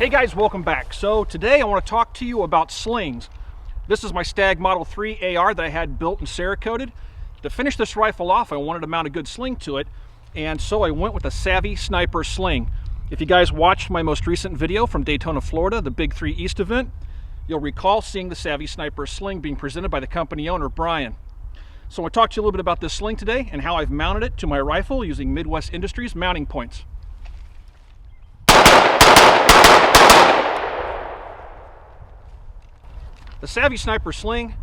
Hey guys, welcome back. So today I want to talk to you about slings. This is my Stag Model 3 AR that I had built and Cerakoted. To finish this rifle off, I wanted to mount a good sling to it, and so I went with a Savvy Sniper sling. If you guys watched my most recent video from Daytona, Florida, the Big 3 East event, you'll recall seeing the Savvy Sniper sling being presented by the company owner, Brian. So I want to talk to you a little bit about this sling today and how I've mounted it to my rifle using Midwest Industries mounting points. The Savvy Sniper sling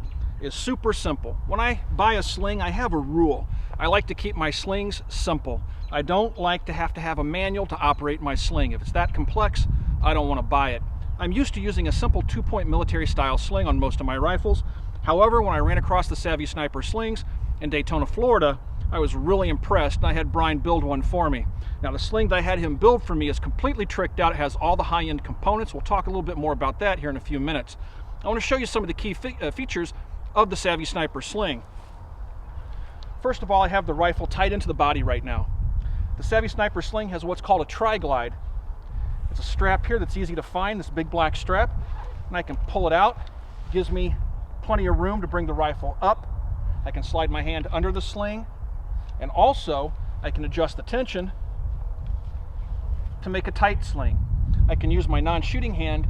is super simple. When I buy a sling, I have a rule. I like to keep my slings simple. I don't like to have a manual to operate my sling. If it's that complex, I don't want to buy it. I'm used to using a simple 2-point military style sling on most of my rifles. However, when I ran across the Savvy Sniper slings in Daytona, Florida, I was really impressed, and I had Brian build one for me. Now, the sling that I had him build for me is completely tricked out. It has all the high-end components. We'll talk a little bit more about that here in a few minutes. I want to show you some of the key features of the Savvy Sniper sling. First of all, I have the rifle tied into the body right now. The Savvy Sniper sling has what's called a tri-glide. It's a strap here that's easy to find, this big black strap, and I can pull it out. It gives me plenty of room to bring the rifle up. I can slide my hand under the sling, and also I can adjust the tension to make a tight sling. I can use my non-shooting hand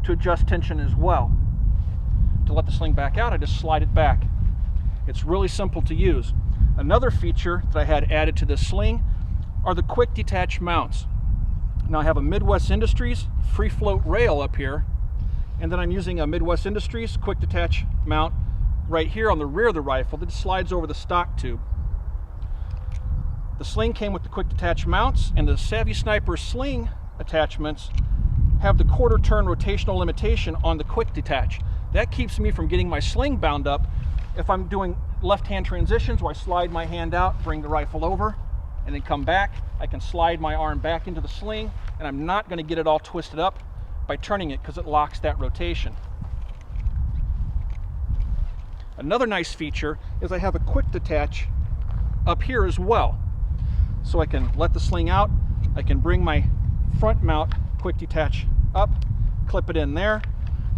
to adjust tension as well. To let the sling back out, I just slide it back. It's really simple to use. Another feature that I had added to this sling are the quick detach mounts. Now I have a Midwest Industries free float rail up here, and then I'm using a Midwest Industries quick detach mount right here on the rear of the rifle that slides over the stock tube. The sling came with the quick detach mounts, and the Savvy Sniper sling attachments have the quarter turn rotational limitation on the quick detach. That keeps me from getting my sling bound up if I'm doing left-hand transitions where I slide my hand out, bring the rifle over, and then come back. I can slide my arm back into the sling, and I'm not going to get it all twisted up by turning it because it locks that rotation. Another nice feature is I have a quick detach up here as well. So I can let the sling out, I can bring my front mount quick detach up, clip it in there,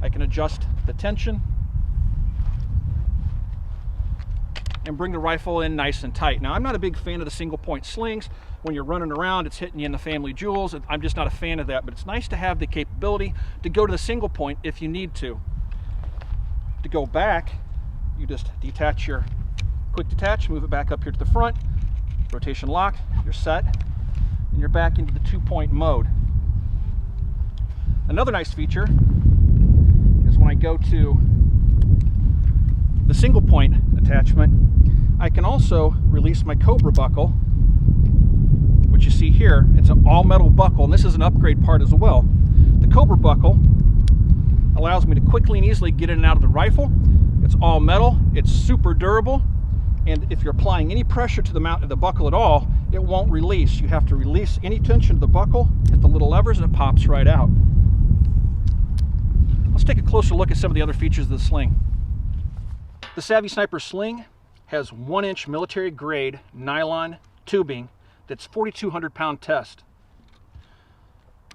I can adjust the tension and bring the rifle in nice and tight. Now, I'm not a big fan of the single point slings. When you're running around, it's hitting you in the family jewels. I'm just not a fan of that, but it's nice to have the capability to go to the single point if you need to. To go back, you just detach your quick detach, move it back up here to the front, rotation lock, you're set, and you're back into the 2-point mode. Another nice feature is when I go to the single point attachment, I can also release my Cobra buckle, which you see here. It's an all metal buckle, and this is an upgrade part as well. The Cobra buckle allows me to quickly and easily get in and out of the rifle. It's all metal, it's super durable, and if you're applying any pressure to the mount of the buckle at all, it won't release. You have to release any tension to the buckle, hit the little levers, and it pops right out. Let's take a closer look at some of the other features of the sling. The Savvy Sniper sling has 1-inch military grade nylon tubing that's 4,200 pound test.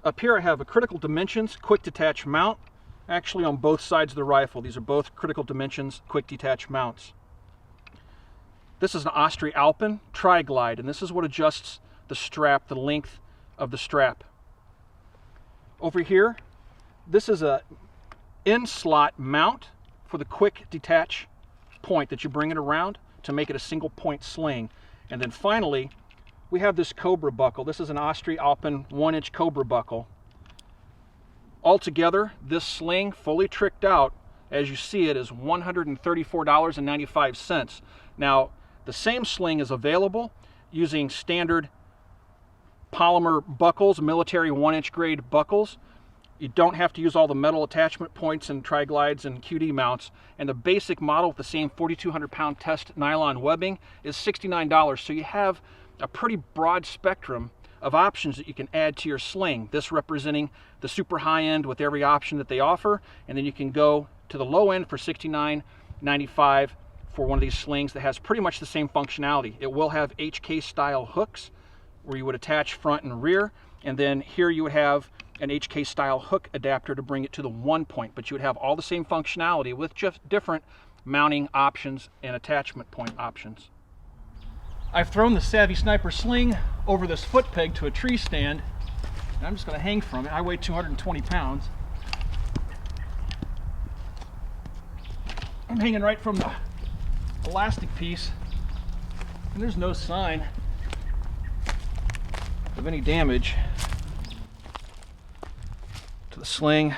Up here I have a critical dimensions quick detach mount, actually on both sides of the rifle. These are both critical dimensions quick detach mounts. This is an Austria Alpen tri-glide, and this is what adjusts the strap, the length of the strap. Over here, this is a in-slot mount for the quick detach point that you bring it around to make it a single point sling. And then finally, we have this Cobra buckle. This is an Austria Alpen 1-inch Cobra buckle. Altogether, this sling, fully tricked out, as you see it, is $134.95. Now, the same sling is available using standard polymer buckles, military 1-inch grade buckles. You don't have to use all the metal attachment points and tri-glides and QD mounts. And the basic model with the same 4,200 pound test nylon webbing is $69. So you have a pretty broad spectrum of options that you can add to your sling. This representing the super high end with every option that they offer. And then you can go to the low end for $69.95 for one of these slings that has pretty much the same functionality. It will have HK style hooks where you would attach front and rear. And then here you would have an HK style hook adapter to bring it to the 1 point, but you would have all the same functionality with just different mounting options and attachment point options. I've thrown the Savvy Sniper sling over this foot peg to a tree stand, and I'm just going to hang from it. I weigh 220 pounds. I'm hanging right from the elastic piece, and there's no sign of any damage to the sling.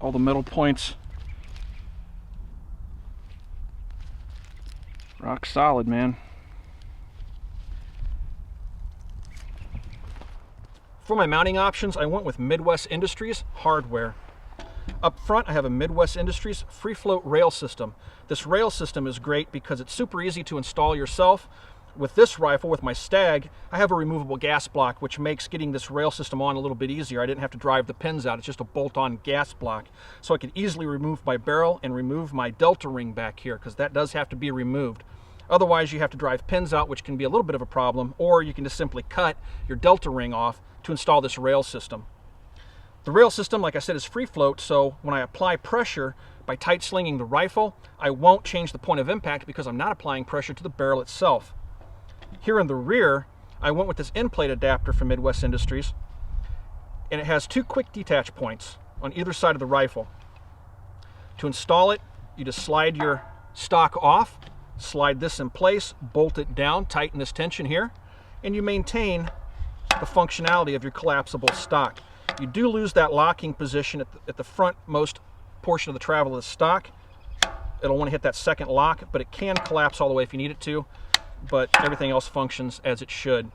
All the metal points rock solid, man. For my mounting options, I went with Midwest Industries hardware. Up front, I have a Midwest Industries free float rail system. This rail system is great because it's super easy to install yourself. With this rifle, with my Stag, I have a removable gas block, which makes getting this rail system on a little bit easier. I didn't have to drive the pins out. It's just a bolt-on gas block. So I could easily remove my barrel and remove my delta ring back here, because that does have to be removed. Otherwise, you have to drive pins out, which can be a little bit of a problem, or you can just simply cut your delta ring off to install this rail system. The rail system, like I said, is free float, so when I apply pressure by tight slinging the rifle, I won't change the point of impact because I'm not applying pressure to the barrel itself. Here in the rear, I went with this end plate adapter from Midwest Industries, and it has 2 quick detach points on either side of the rifle. To install it, you just slide your stock off, slide this in place, bolt it down, tighten this tension here, and you maintain the functionality of your collapsible stock. You do lose that locking position at the frontmost portion of the travel of the stock. It'll want to hit that second lock, but it can collapse all the way if you need it to, but everything else functions as it should.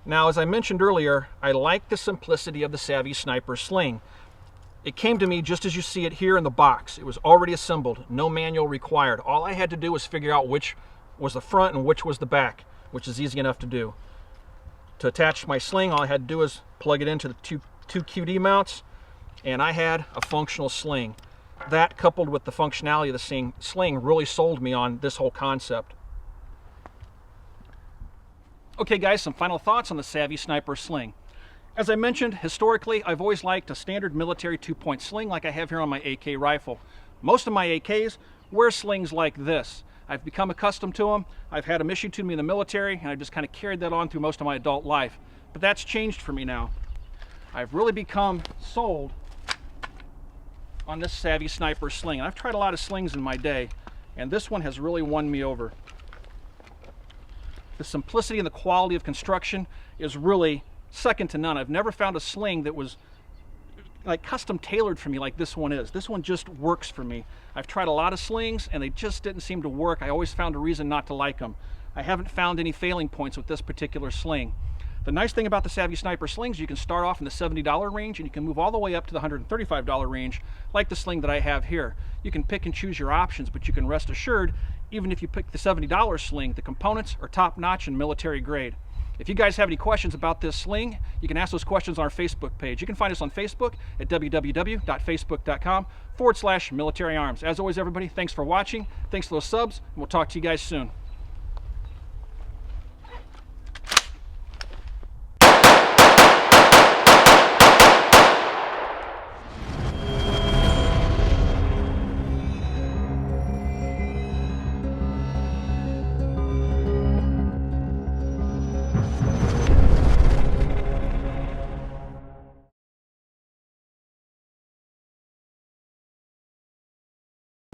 Now, as I mentioned earlier, I like the simplicity of the Savvy Sniper sling. It came to me just as you see it here in the box. It was already assembled, no manual required. All I had to do was figure out which was the front and which was the back, which is easy enough to do. To attach my sling, all I had to do was plug it into the two QD mounts, and I had a functional sling. That, coupled with the functionality of the sling, really sold me on this whole concept. Okay guys, some final thoughts on the Savvy Sniper sling. As I mentioned, historically, I've always liked a standard military 2-point sling like I have here on my AK rifle. Most of my AKs wear slings like this. I've become accustomed to them. I've had them issued to me in the military, and I've just kind of carried that on through most of my adult life. But that's changed for me now. I've really become sold on this Savvy Sniper sling. And I've tried a lot of slings in my day, and this one has really won me over. The simplicity and the quality of construction is really second to none. I've never found a sling that was like custom tailored for me like this one is. This one just works for me. I've tried a lot of slings and they just didn't seem to work. I always found a reason not to like them. I haven't found any failing points with this particular sling. The nice thing about the Savvy Sniper slings, you can start off in the $70 range and you can move all the way up to the $135 range, like the sling that I have here. You can pick and choose your options, but you can rest assured, even if you pick the $70 sling, the components are top-notch and military grade. If you guys have any questions about this sling, you can ask those questions on our Facebook page. You can find us on Facebook at www.facebook.com/militaryarms. As always, everybody, thanks for watching. Thanks for those subs, and we'll talk to you guys soon.